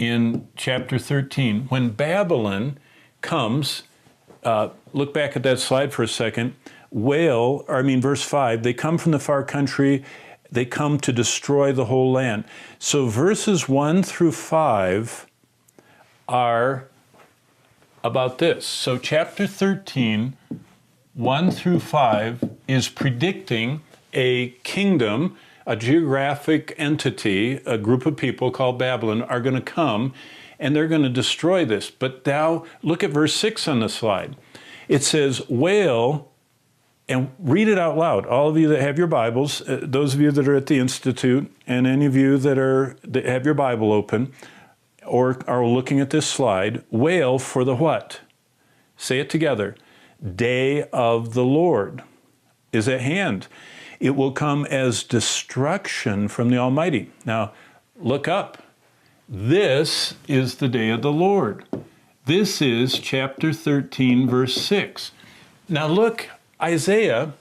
in chapter 13. When Babylon comes, look back at that slide for a second, verse 5, they come from the far country, they come to destroy the whole land. So verses 1 through 5 are about this. So chapter 13, 1 through 5 is predicting a kingdom, a geographic entity, a group of people called Babylon are going to come and they're going to destroy this. But now look at verse 6 on the slide. It says, wail, and read it out loud. All of you that have your Bibles, those of you that are at the Institute, and any of you that have your Bible open or are looking at this slide, wail for the what? Say it together. Day of the Lord is at hand. It will come as destruction from the Almighty. Now, look up. This is the day of the Lord. This is chapter 13, verse 6. Now look, Isaiah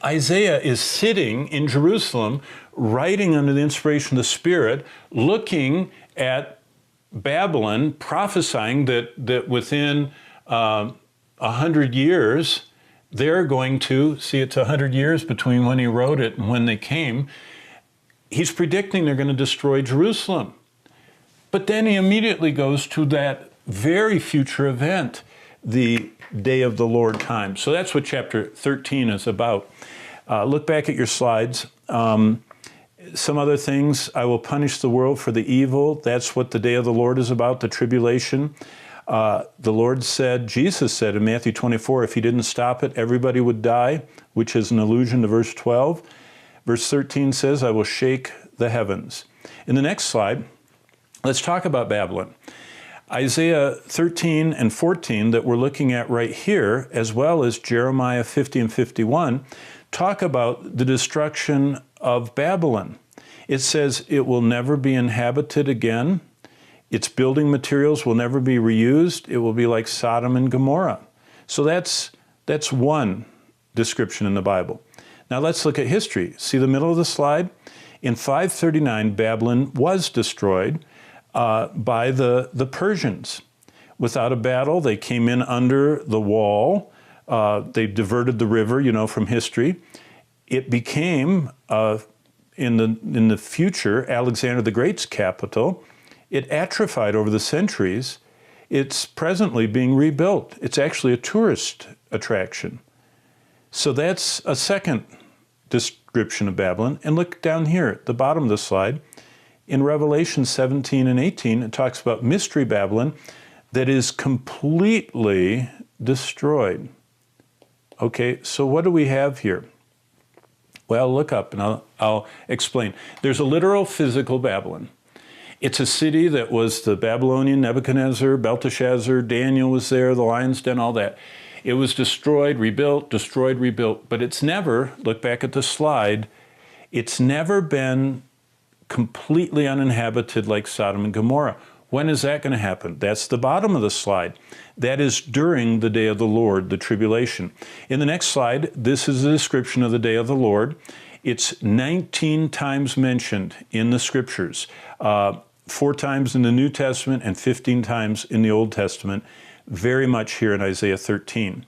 is sitting in Jerusalem, writing under the inspiration of the Spirit, looking at Babylon, prophesying that within 100 years, they're going to, see, it's 100 years between when he wrote it and when they came. He's predicting they're going to destroy Jerusalem. But then he immediately goes to that very future event, the day of the Lord time. So that's what chapter 13 is about. Look back at your slides. Some other things, I will punish the world for the evil. That's what the day of the Lord is about, the tribulation. The Lord said, Jesus said in Matthew 24, if he didn't stop it, everybody would die, which is an allusion to verse 12. Verse 13 says, I will shake the heavens. In the next slide, let's talk about Babylon. Isaiah 13 and 14 that we're looking at right here, as well as Jeremiah 50 and 51, talk about the destruction of Babylon. It says it will never be inhabited again. Its building materials will never be reused. It will be like Sodom and Gomorrah. So that's one description in the Bible. Now let's look at history. See the middle of the slide? In 539, Babylon was destroyed by the Persians. Without a battle, they came in under the wall. They diverted the river, you know, from history. It became, in the future, Alexander the Great's capital. It atrophied over the centuries. It's presently being rebuilt. It's actually a tourist attraction. So that's a second description of Babylon. And look down here at the bottom of the slide. In Revelation 17 and 18, it talks about Mystery Babylon that is completely destroyed. Okay, so what do we have here? Well, look up and I'll explain. There's a literal physical Babylon. It's a city that was the Babylonian Nebuchadnezzar, Belteshazzar, Daniel was there, the lion's den, all that. It was destroyed, rebuilt, but it's never, look back at the slide, it's never been completely uninhabited like Sodom and Gomorrah. When is that going to happen? That's the bottom of the slide. That is during the day of the Lord, the tribulation. In the next slide, this is a description of the day of the Lord. It's 19 times mentioned in the scriptures, 4 times in the New Testament and 15 times in the Old Testament, very much here in Isaiah 13.